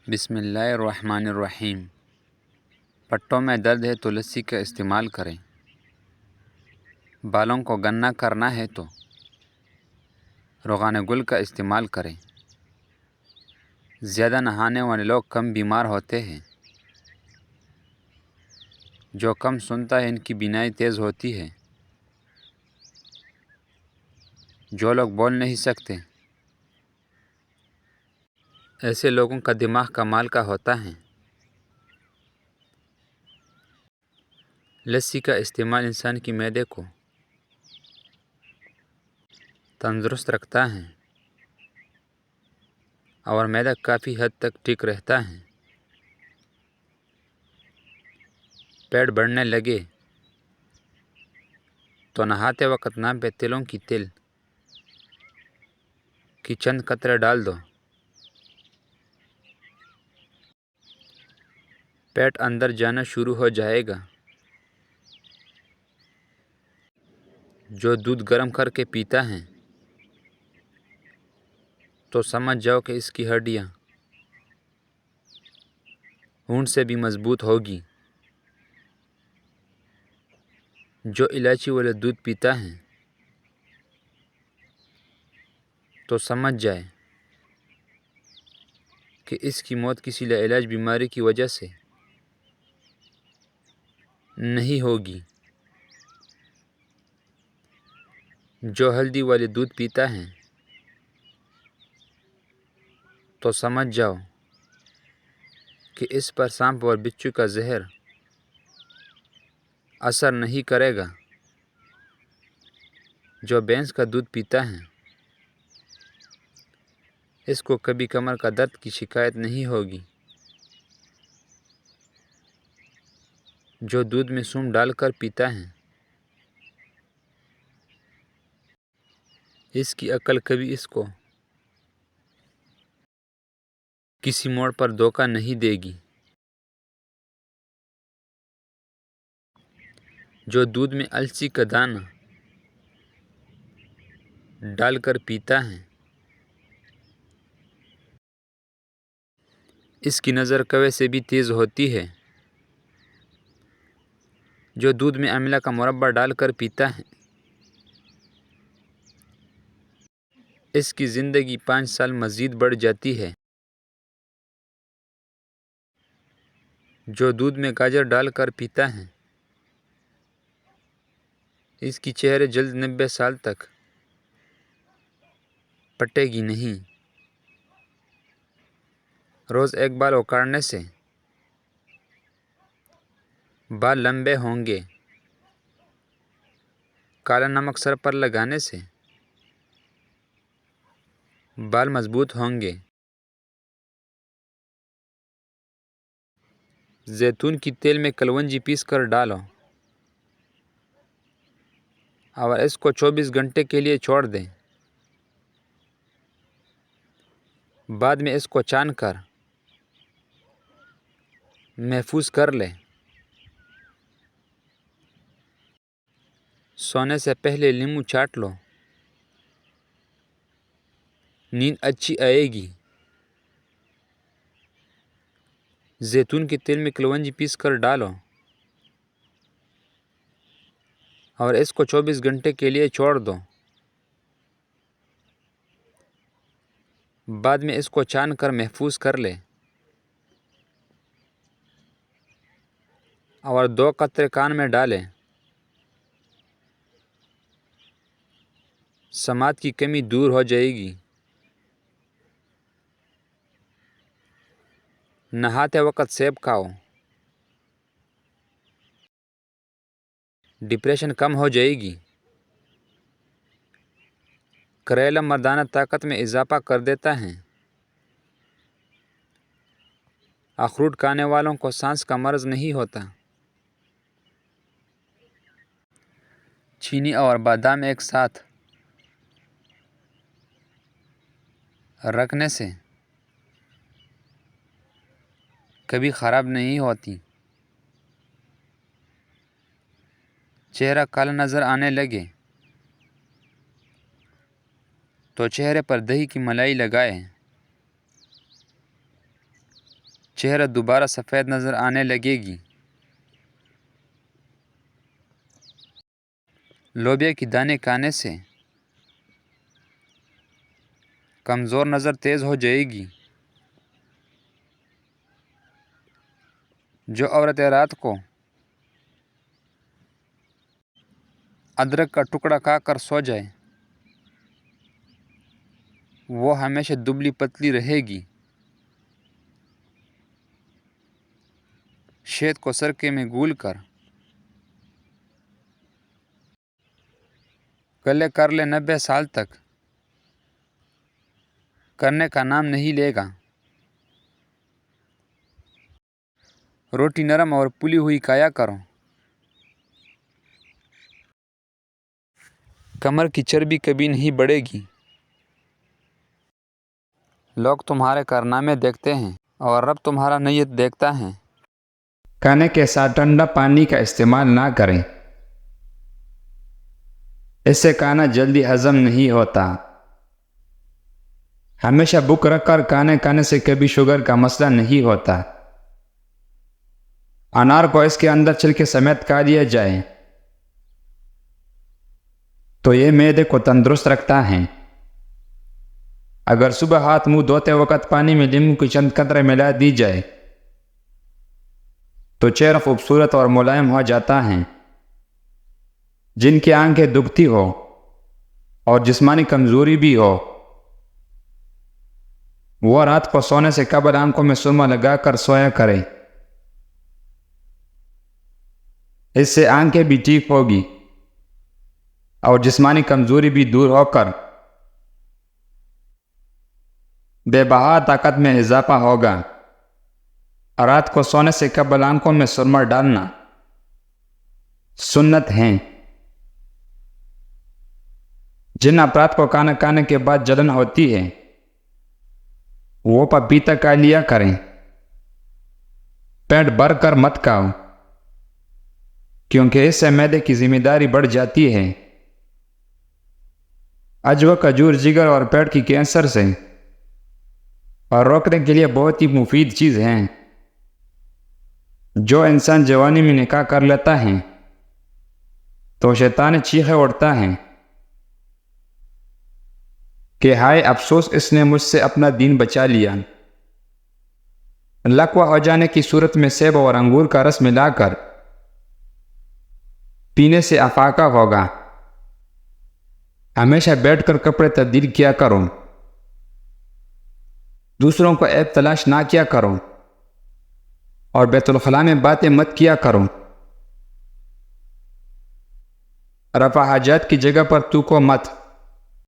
بسم اللہ الرحمن الرحیم۔ پٹوں میں درد ہے تو لسی کا استعمال کریں۔ بالوں کو گنا کرنا ہے تو روغن گل کا استعمال کریں۔ زیادہ نہانے والے لوگ کم بیمار ہوتے ہیں۔ جو کم سنتا ہے ان کی بینائی تیز ہوتی ہے۔ جو لوگ بول نہیں سکتے ایسے لوگوں کا دماغ کمال کا ہوتا ہے۔ لسی کا استعمال انسان کی معدے کو تندرست رکھتا ہے اور معدہ کافی حد تک ٹھیک رہتا ہے۔ پیٹ بڑھنے لگے تو نہاتے وقت ناک پہ تلوں کی تل کی چند قطرے ڈال دو۔ پیٹ اندر جانا شروع ہو جائے گا۔ جو دودھ گرم کر کے پیتا ہے تو سمجھ جاؤ کہ اس کی ہڈیاں اونٹ سے بھی مضبوط ہوگی۔ جو الائچی والا دودھ پیتا ہے تو سمجھ جائے کہ اس کی موت کسی لاعلاج بیماری کی وجہ سے نہیں ہوگی۔ جو ہلدی والے دودھ پیتا ہے تو سمجھ جاؤ کہ اس پر سانپ اور بچھو کا زہر اثر نہیں کرے گا۔ جو بھینس کا دودھ پیتا ہے اس کو کبھی کمر کا درد کی شکایت نہیں ہوگی۔ جو دودھ میں سونف ڈال کر پیتا ہے اس کی عقل کبھی اس کو کسی موڑ پر دھوکہ نہیں دے گی۔ جو دودھ میں السی کا دانہ ڈال کر پیتا ہے اس کی نظر کوے سے بھی تیز ہوتی ہے۔ جو دودھ میں آملہ کا مربع ڈال کر پیتا ہے اس کی زندگی 5 سال مزید بڑھ جاتی ہے۔ جو دودھ میں گاجر ڈال کر پیتا ہے اس کی چہرے جلد 90 سال تک پٹے گی نہیں۔ روز ایک بال اکاڑنے سے بال لمبے ہوں گے۔ کالا نمک سر پر لگانے سے بال مضبوط ہوں گے۔ زیتون کی تیل میں کلونجی پیس کر ڈالو اور اس کو 24 گھنٹے کے لیے چھوڑ دیں۔ بعد میں اس کو چھان کر محفوظ کر لیں۔ سونے سے پہلے لیموں چاٹ لو، نیند اچھی آئے گی۔ زیتون کے تیل میں کلونجی پیس کر ڈالو اور اس کو 24 گھنٹے کے لیے چھوڑ دو۔ بعد میں اس کو چھان کر محفوظ کر لیں اور 2 قطرے کان میں ڈالیں۔ سماعت کی کمی دور ہو جائے گی۔ نہاتے وقت سیب کھاؤ، ڈپریشن کم ہو جائے گی۔ کریلا مردانہ طاقت میں اضافہ کر دیتا ہے۔ اخروٹ کھانے والوں کو سانس کا مرض نہیں ہوتا۔ چینی اور بادام ایک ساتھ رکھنے سے کبھی خراب نہیں ہوتی۔ چہرہ کالا نظر آنے لگے تو چہرے پر دہی کی ملائی لگائیں۔ چہرہ دوبارہ سفید نظر آنے لگے گی۔ لوبیا کی دانے کھانے سے کمزور نظر تیز ہو جائے گی۔ جو عورتیں رات کو ادرک کا ٹکڑا کھا کر سو جائے وہ ہمیشہ دبلی پتلی رہے گی۔ شہد کو سرکے میں گھول کر گلے کر لے 90 سال تک کرنے کا نام نہیں لے گا۔ روٹی نرم اور پلی ہوئی کھایا کرو۔ کمر کی چربی کبھی نہیں بڑھے گی۔ لوگ تمہارے کارنامے دیکھتے ہیں اور رب تمہارا نیت دیکھتا ہے۔ کھانے کے ساتھ ٹھنڈا پانی کا استعمال نہ کریں، اس سے کھانا جلدی ہضم نہیں ہوتا۔ ہمیشہ بھوک رکھ کر کھانے سے کبھی شوگر کا مسئلہ نہیں ہوتا۔ انار کو اس کے اندر چھلکے سمیت کھا لیا جائے تو یہ معدے کو تندرست رکھتا ہے۔ اگر صبح ہاتھ منہ دھوتے وقت پانی میں لیموں کی چند قطرے ملا دی جائے تو چہرہ خوبصورت اور ملائم ہو جاتا ہے۔ جن کی آنکھیں دکھتی ہو اور جسمانی کمزوری بھی ہو وہ رات کو سونے سے قبل آنکھوں میں سرما لگا کر سویا کرے، اس سے آنکھیں بھی ٹھیک ہوگی اور جسمانی کمزوری بھی دور ہو کر بے بہا طاقت میں اضافہ ہوگا۔ رات کو سونے سے قبل آنکھوں میں سرما ڈالنا سنت ہے۔ جن افراد کو کھانا کھانے کے بعد جلن ہوتی ہے وہ پپیتا کھا لیا کریں۔ پیٹ بھر کر مت کھاؤ کیونکہ اس سے معدے کی ذمہ داری بڑھ جاتی ہے۔ عجوہ کھجور جگر اور پیٹ کی کینسر سے اور روکنے کے لیے بہت ہی مفید چیز ہے۔ جو انسان جوانی میں نکاح کر لیتا ہے تو شیطان چیخے اڑتا ہے کہ ہائے افسوس اس نے مجھ سے اپنا دین بچا لیا۔ لقوہ ہو جانے کی صورت میں سیب اور انگور کا رس ملا کر پینے سے افاقہ ہوگا۔ ہمیشہ بیٹھ کر کپڑے تبدیل کیا کرو، دوسروں کو عیب تلاش نہ کیا کرو اور بیت الخلاء میں باتیں مت کیا کرو۔ رفع حاجات کی جگہ پر تھوکو مت۔